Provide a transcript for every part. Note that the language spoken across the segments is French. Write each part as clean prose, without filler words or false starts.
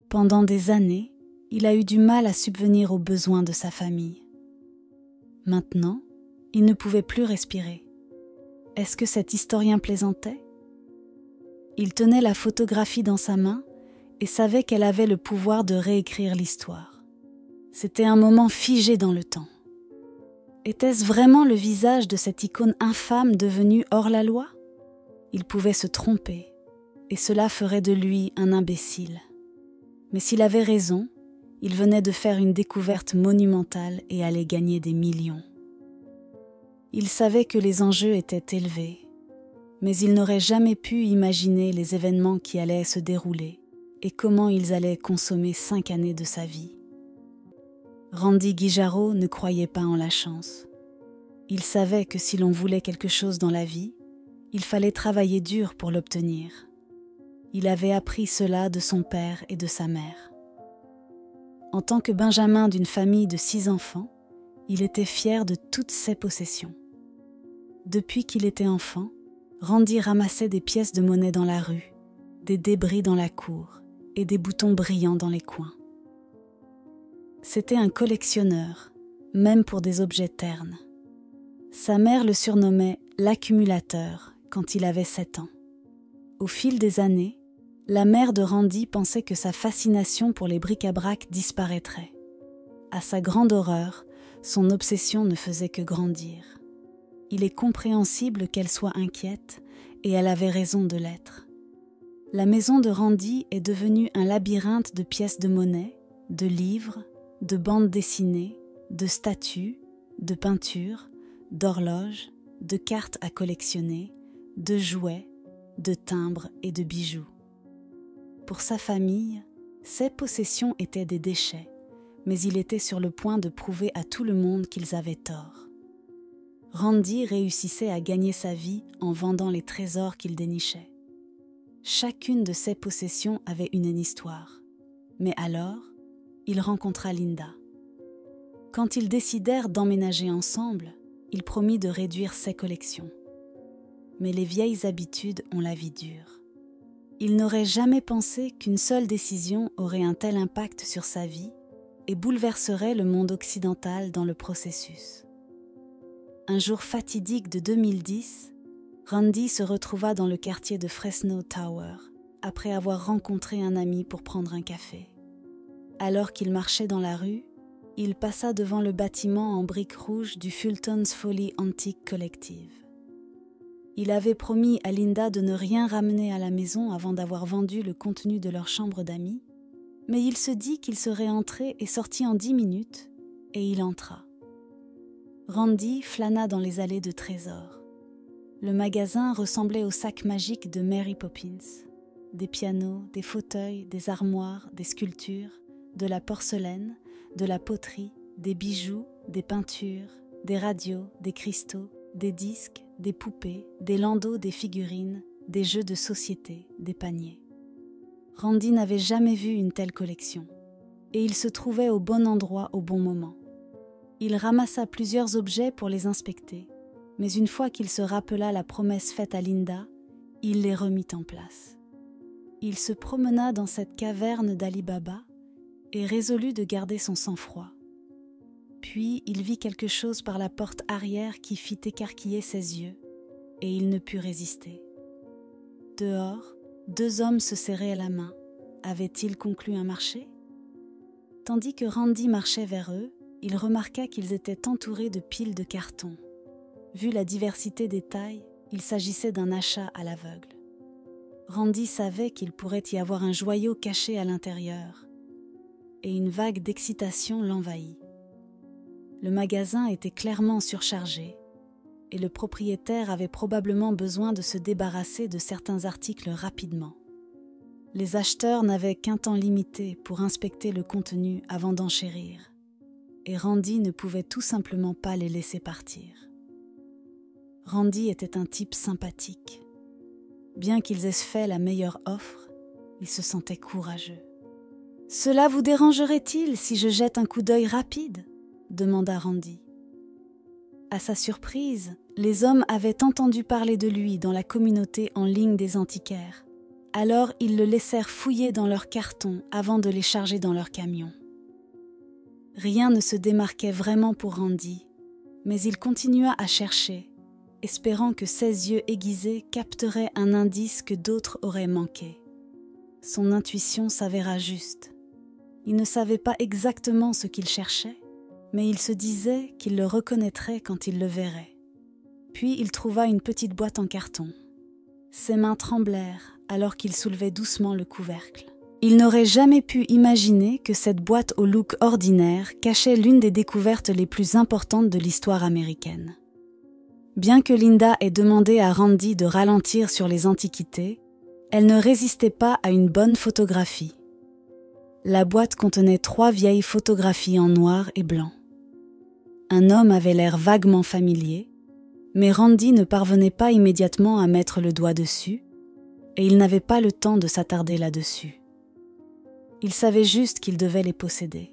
Pendant des années, il a eu du mal à subvenir aux besoins de sa famille. Maintenant, il ne pouvait plus respirer. Est-ce que cet historien plaisantait ? Il tenait la photographie dans sa main et savait qu'elle avait le pouvoir de réécrire l'histoire. C'était un moment figé dans le temps. Était-ce vraiment le visage de cette icône infâme devenue hors la loi ? Il pouvait se tromper, et cela ferait de lui un imbécile. Mais s'il avait raison, il venait de faire une découverte monumentale et allait gagner des millions. Il savait que les enjeux étaient élevés, mais il n'aurait jamais pu imaginer les événements qui allaient se dérouler et comment ils allaient consommer 5 années de sa vie. Randy Guijarro ne croyait pas en la chance. Il savait que si l'on voulait quelque chose dans la vie, il fallait travailler dur pour l'obtenir. Il avait appris cela de son père et de sa mère. En tant que benjamin d'une famille de 6 enfants, il était fier de toutes ses possessions. Depuis qu'il était enfant, Randy ramassait des pièces de monnaie dans la rue, des débris dans la cour et des boutons brillants dans les coins. C'était un collectionneur, même pour des objets ternes. Sa mère le surnommait « l'accumulateur » quand il avait 7 ans. Au fil des années, la mère de Randy pensait que sa fascination pour les bric-à-brac disparaîtrait. À sa grande horreur, son obsession ne faisait que grandir. Il est compréhensible qu'elle soit inquiète, et elle avait raison de l'être. La maison de Randy est devenue un labyrinthe de pièces de monnaie, de livres, de bandes dessinées, de statues, de peintures, d'horloges, de cartes à collectionner, de jouets, de timbres et de bijoux. Pour sa famille, ses possessions étaient des déchets, mais il était sur le point de prouver à tout le monde qu'ils avaient tort. Randy réussissait à gagner sa vie en vendant les trésors qu'il dénichait. Chacune de ses possessions avait une histoire. Mais alors, il rencontra Linda. Quand ils décidèrent d'emménager ensemble, il promit de réduire ses collections. Mais les vieilles habitudes ont la vie dure. Il n'aurait jamais pensé qu'une seule décision aurait un tel impact sur sa vie et bouleverserait le monde occidental dans le processus. Un jour fatidique de 2010, Randy se retrouva dans le quartier de Fresno Tower, après avoir rencontré un ami pour prendre un café. Alors qu'il marchait dans la rue, il passa devant le bâtiment en briques rouges du Fulton's Folly Antique Collective. Il avait promis à Linda de ne rien ramener à la maison avant d'avoir vendu le contenu de leur chambre d'amis, mais il se dit qu'il serait entré et sorti en 10 minutes, et il entra. Randy flâna dans les allées de trésors. Le magasin ressemblait au sac magique de Mary Poppins. Des pianos, des fauteuils, des armoires, des sculptures, de la porcelaine, de la poterie, des bijoux, des peintures, des radios, des cristaux, des disques, des poupées, des landaux, des figurines, des jeux de société, des paniers. Randy n'avait jamais vu une telle collection, et il se trouvait au bon endroit au bon moment. Il ramassa plusieurs objets pour les inspecter, mais une fois qu'il se rappela la promesse faite à Linda, il les remit en place. Il se promena dans cette caverne d'Ali Baba et résolut de garder son sang-froid. Puis il vit quelque chose par la porte arrière qui fit écarquiller ses yeux, et il ne put résister. Dehors, 2 hommes se serraient la main. Avaient-ils conclu un marché ? Tandis que Randy marchait vers eux, il remarqua qu'ils étaient entourés de piles de cartons. Vu la diversité des tailles, il s'agissait d'un achat à l'aveugle. Randy savait qu'il pourrait y avoir un joyau caché à l'intérieur, et une vague d'excitation l'envahit. Le magasin était clairement surchargé, et le propriétaire avait probablement besoin de se débarrasser de certains articles rapidement. Les acheteurs n'avaient qu'un temps limité pour inspecter le contenu avant d'enchérir, et Randy ne pouvait tout simplement pas les laisser partir. Randy était un type sympathique. Bien qu'ils aient fait la meilleure offre, il se sentait courageux. « Cela vous dérangerait-il si je jette un coup d'œil rapide ?» demanda Randy. À sa surprise, les hommes avaient entendu parler de lui dans la communauté en ligne des antiquaires. Alors ils le laissèrent fouiller dans leurs cartons avant de les charger dans leur camion. Rien ne se démarquait vraiment pour Randy, mais il continua à chercher, espérant que ses yeux aiguisés capteraient un indice que d'autres auraient manqué. Son intuition s'avéra juste. Il ne savait pas exactement ce qu'il cherchait, mais il se disait qu'il le reconnaîtrait quand il le verrait. Puis il trouva une petite boîte en carton. Ses mains tremblèrent alors qu'il soulevait doucement le couvercle. Il n'aurait jamais pu imaginer que cette boîte au look ordinaire cachait l'une des découvertes les plus importantes de l'histoire américaine. Bien que Linda ait demandé à Randy de ralentir sur les antiquités, elle ne résistait pas à une bonne photographie. La boîte contenait 3 vieilles photographies en noir et blanc. Un homme avait l'air vaguement familier, mais Randy ne parvenait pas immédiatement à mettre le doigt dessus, et il n'avait pas le temps de s'attarder là-dessus. Il savait juste qu'il devait les posséder.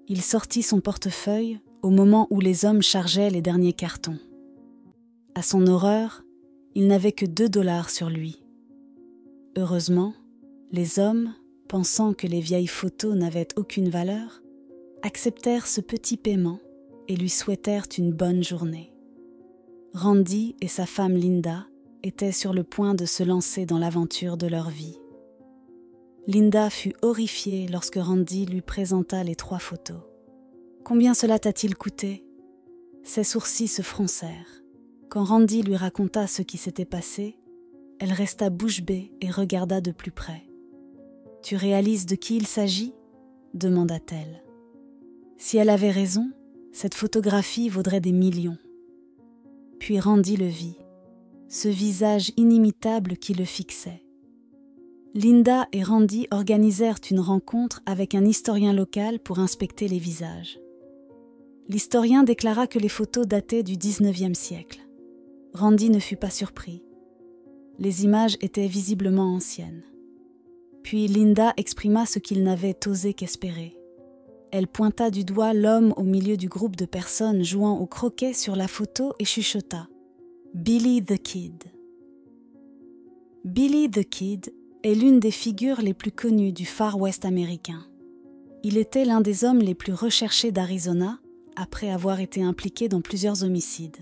Il sortit son portefeuille au moment où les hommes chargeaient les derniers cartons. À son horreur, il n'avait que 2 $ sur lui. Heureusement, les hommes, pensant que les vieilles photos n'avaient aucune valeur, acceptèrent ce petit paiement et lui souhaitèrent une bonne journée. Randy et sa femme Linda étaient sur le point de se lancer dans l'aventure de leur vie. Linda fut horrifiée lorsque Randy lui présenta les 3 photos. « Combien cela t'a-t-il coûté ?» Ses sourcils se froncèrent. Quand Randy lui raconta ce qui s'était passé, elle resta bouche bée et regarda de plus près. « Tu réalises de qui il s'agit ?» demanda-t-elle. Si elle avait raison, cette photographie vaudrait des millions. Puis Randy le vit, ce visage inimitable qui le fixait. Linda et Randy organisèrent une rencontre avec un historien local pour inspecter les visages. L'historien déclara que les photos dataient du XIXe siècle. Randy ne fut pas surpris. Les images étaient visiblement anciennes. Puis Linda exprima ce qu'il n'avait osé qu'espérer. Elle pointa du doigt l'homme au milieu du groupe de personnes jouant au croquet sur la photo et chuchota « Billy the Kid ». Billy the Kid est l'une des figures les plus connues du Far West américain. Il était l'un des hommes les plus recherchés d'Arizona, après avoir été impliqué dans plusieurs homicides.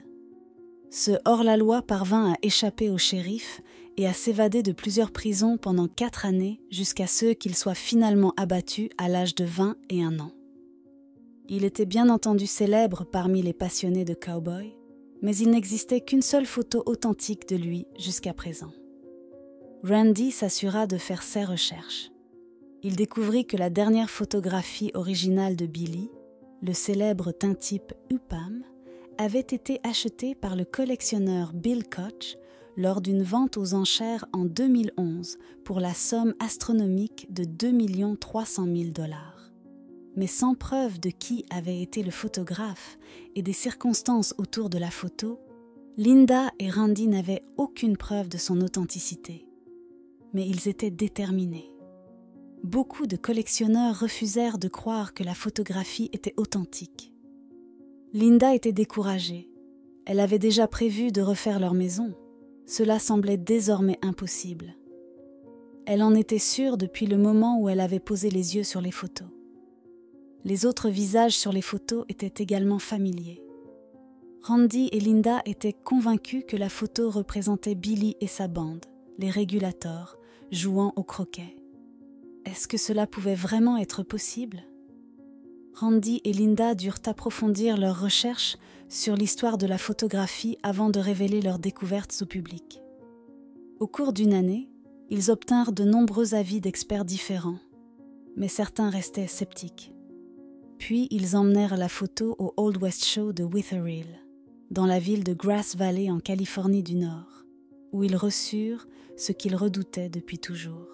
Ce hors-la-loi parvint à échapper au shérif et à s'évader de plusieurs prisons pendant 4 années jusqu'à ce qu'il soit finalement abattu à l'âge de 21 ans. Il était bien entendu célèbre parmi les passionnés de cow-boys, mais il n'existait qu'une seule photo authentique de lui jusqu'à présent. Randy s'assura de faire ses recherches. Il découvrit que la dernière photographie originale de Billy, le célèbre tintype Upham, avait été achetée par le collectionneur Bill Koch lors d'une vente aux enchères en 2011 pour la somme astronomique de 2 300 000 $. Mais sans preuve de qui avait été le photographe et des circonstances autour de la photo, Linda et Randy n'avaient aucune preuve de son authenticité. Mais ils étaient déterminés. Beaucoup de collectionneurs refusèrent de croire que la photographie était authentique. Linda était découragée. Elle avait déjà prévu de refaire leur maison. Cela semblait désormais impossible. Elle en était sûre depuis le moment où elle avait posé les yeux sur les photos. Les autres visages sur les photos étaient également familiers. Randy et Linda étaient convaincus que la photo représentait Billy et sa bande, les régulators, jouant au croquet. Est-ce que cela pouvait vraiment être possible ? Randy et Linda durent approfondir leurs recherches sur l'histoire de la photographie avant de révéler leurs découvertes au public. Au cours d'une année, ils obtinrent de nombreux avis d'experts différents, mais certains restaient sceptiques. Puis ils emmenèrent la photo au Old West Show de Witherill, dans la ville de Grass Valley en Californie du Nord, où ils reçurent ce qu'ils redoutaient depuis toujours.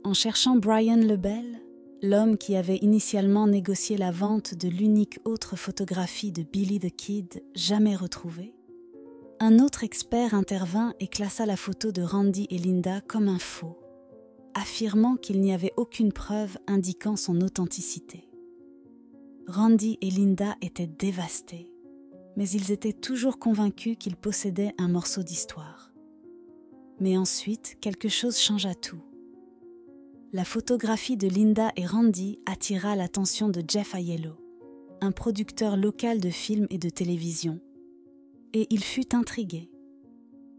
En cherchant Brian Lebel, l'homme qui avait initialement négocié la vente de l'unique autre photographie de Billy the Kid jamais retrouvée, un autre expert intervint et classa la photo de Randy et Linda comme un faux, affirmant qu'il n'y avait aucune preuve indiquant son authenticité. Randy et Linda étaient dévastés, mais ils étaient toujours convaincus qu'ils possédaient un morceau d'histoire. Mais ensuite, quelque chose changea tout. La photographie de Linda et Randy attira l'attention de Jeff Aiello, un producteur local de films et de télévision, et il fut intrigué.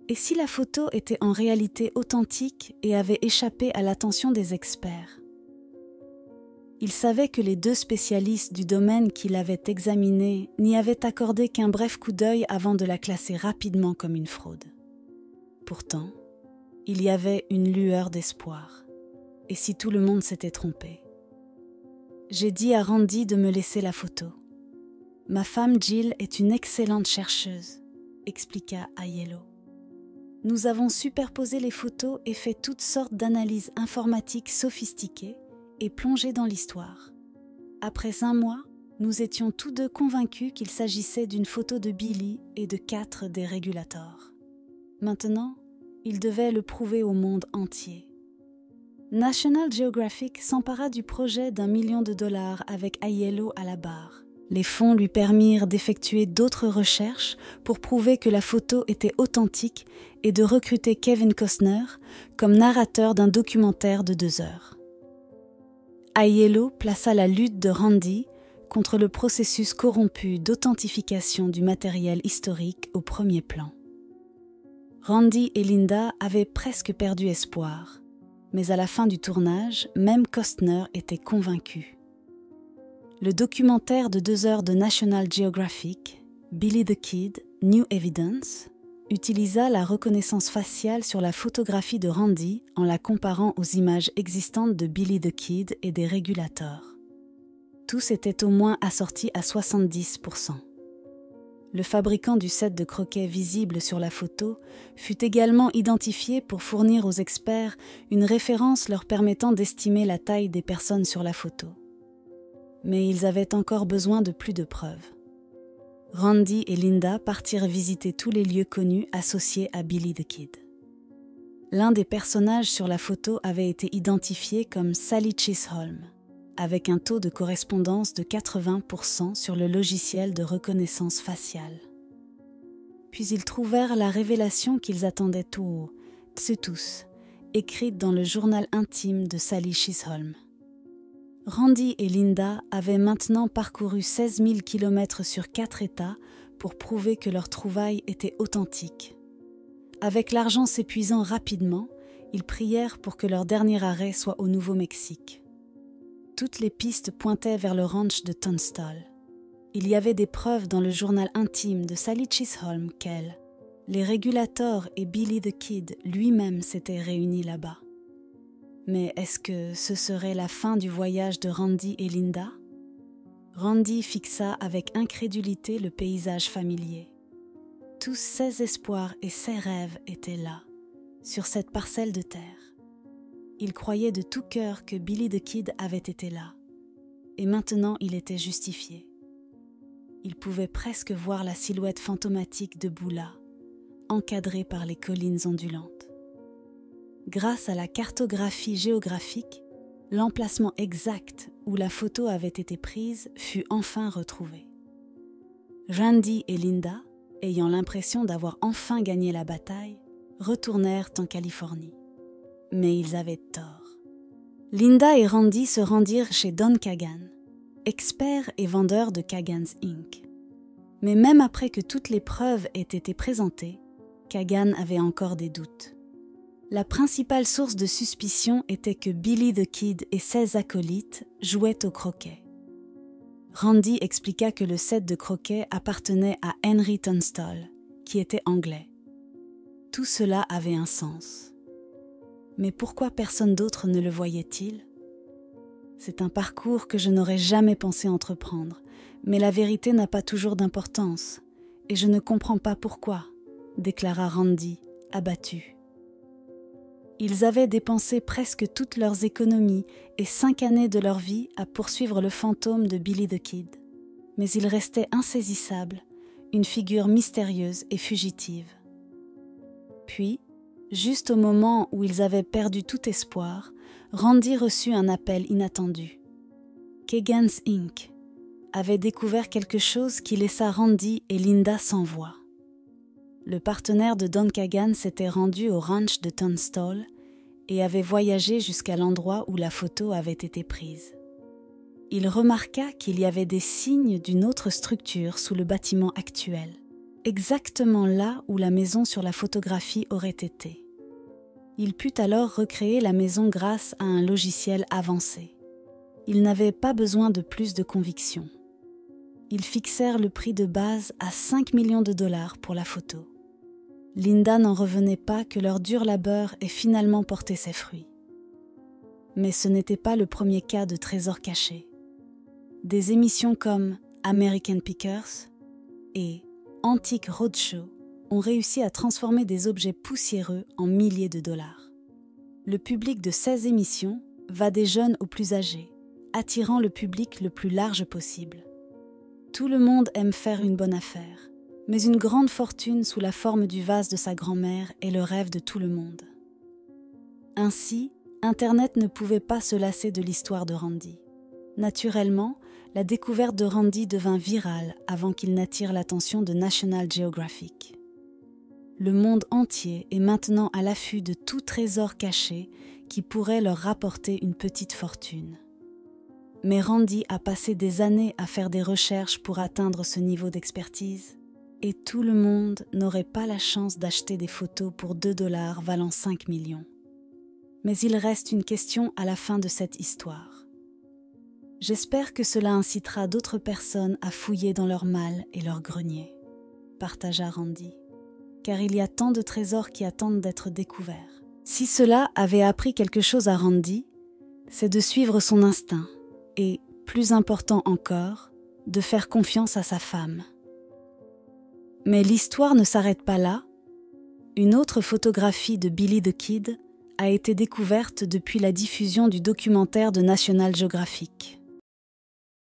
Et si la photo était en réalité authentique et avait échappé à l'attention des experts? Il savait que les 2 spécialistes du domaine qui l'avaient examinée n'y avaient accordé qu'un bref coup d'œil avant de la classer rapidement comme une fraude. Pourtant, il y avait une lueur d'espoir. Et si tout le monde s'était trompé? J'ai dit à Randy de me laisser la photo. Ma femme Jill est une excellente chercheuse, expliqua Aiello. Nous avons superposé les photos et fait toutes sortes d'analyses informatiques sophistiquées et plongé dans l'histoire. Après 1 mois, nous étions tous 2 convaincus qu'il s'agissait d'une photo de Billy et de 4 des régulateurs. Maintenant, il devait le prouver au monde entier. National Geographic s'empara du projet d'$1 million avec Aiello à la barre. Les fonds lui permirent d'effectuer d'autres recherches pour prouver que la photo était authentique et de recruter Kevin Costner comme narrateur d'un documentaire de 2 heures. Aiello plaça la lutte de Randy contre le processus corrompu d'authentification du matériel historique au premier plan. Randy et Linda avaient presque perdu espoir, mais à la fin du tournage, même Costner était convaincu. Le documentaire de 2 heures de National Geographic, Billy the Kid, New Evidence, utilisa la reconnaissance faciale sur la photographie de Randy en la comparant aux images existantes de Billy the Kid et des régulateurs. Tous étaient au moins assortis à 70%. Le fabricant du set de croquets visible sur la photo fut également identifié pour fournir aux experts une référence leur permettant d'estimer la taille des personnes sur la photo. Mais ils avaient encore besoin de plus de preuves. Randy et Linda partirent visiter tous les lieux connus associés à Billy the Kid. L'un des personnages sur la photo avait été identifié comme Sally Chisholm, avec un taux de correspondance de 80% sur le logiciel de reconnaissance faciale. Puis ils trouvèrent la révélation qu'ils attendaient tout haut, tous, écrite dans le journal intime de Sally Chisholm. Randy et Linda avaient maintenant parcouru 16 000 km sur 4 États pour prouver que leur trouvaille était authentique. Avec l'argent s'épuisant rapidement, ils prièrent pour que leur dernier arrêt soit au Nouveau-Mexique. Toutes les pistes pointaient vers le ranch de Tunstall. Il y avait des preuves dans le journal intime de Sally Chisholm qu'elle, les régulateurs et Billy the Kid lui-même s'étaient réunis là-bas. Mais est-ce que ce serait la fin du voyage de Randy et Linda? Randy fixa avec incrédulité le paysage familier. Tous ses espoirs et ses rêves étaient là, sur cette parcelle de terre. Il croyait de tout cœur que Billy the Kid avait été là, et maintenant il était justifié. Il pouvait presque voir la silhouette fantomatique debout là, encadrée par les collines ondulantes. Grâce à la cartographie géographique, l'emplacement exact où la photo avait été prise fut enfin retrouvé. Randy et Linda, ayant l'impression d'avoir enfin gagné la bataille, retournèrent en Californie. Mais ils avaient tort. Linda et Randy se rendirent chez Don Kagan, expert et vendeur de Kagan's Inc. Mais même après que toutes les preuves aient été présentées, Kagan avait encore des doutes. La principale source de suspicion était que Billy the Kid et ses acolytes jouaient au croquet. Randy expliqua que le set de croquets appartenait à Henry Tunstall, qui était anglais. Tout cela avait un sens. Mais pourquoi personne d'autre ne le voyait-il? C'est un parcours que je n'aurais jamais pensé entreprendre, mais la vérité n'a pas toujours d'importance, et je ne comprends pas pourquoi, déclara Randy, abattu. Ils avaient dépensé presque toutes leurs économies et 5 années de leur vie à poursuivre le fantôme de Billy the Kid. Mais il restait insaisissable, une figure mystérieuse et fugitive. Puis, juste au moment où ils avaient perdu tout espoir, Randy reçut un appel inattendu. Kagan's Inc. avait découvert quelque chose qui laissa Randy et Linda sans voix. le partenaire de Don Kagan s'était rendu au ranch de Tunstall et avait voyagé jusqu'à l'endroit où la photo avait été prise. Il remarqua qu'il y avait des signes d'une autre structure sous le bâtiment actuel, exactement là où la maison sur la photographie aurait été. Il put alors recréer la maison grâce à un logiciel avancé. Il n'avait pas besoin de plus de conviction. Ils fixèrent le prix de base à 5 millions de dollars pour la photo. Linda n'en revenait pas que leur dur labeur ait finalement porté ses fruits. Mais ce n'était pas le premier cas de trésor caché. Des émissions comme American Pickers et Antique Roadshow ont réussi à transformer des objets poussiéreux en milliers de dollars. Le public de ces émissions va des jeunes aux plus âgés, attirant le public le plus large possible. Tout le monde aime faire une bonne affaire, mais une grande fortune sous la forme du vase de sa grand-mère est le rêve de tout le monde. Ainsi, Internet ne pouvait pas se lasser de l'histoire de Randy. Naturellement, la découverte de Randy devint virale avant qu'il n'attire l'attention de National Geographic. Le monde entier est maintenant à l'affût de tout trésor caché qui pourrait leur rapporter une petite fortune. Mais Randy a passé des années à faire des recherches pour atteindre ce niveau d'expertise, et tout le monde n'aurait pas la chance d'acheter des photos pour 2 $ valant 5 millions. Mais il reste une question à la fin de cette histoire. J'espère que cela incitera d'autres personnes à fouiller dans leur malle et leur grenier, partagea Randy, car il y a tant de trésors qui attendent d'être découverts. Si cela avait appris quelque chose à Randy, c'est de suivre son instinct et, plus important encore, de faire confiance à sa femme. Mais l'histoire ne s'arrête pas là. Une autre photographie de Billy the Kid a été découverte depuis la diffusion du documentaire de National Geographic.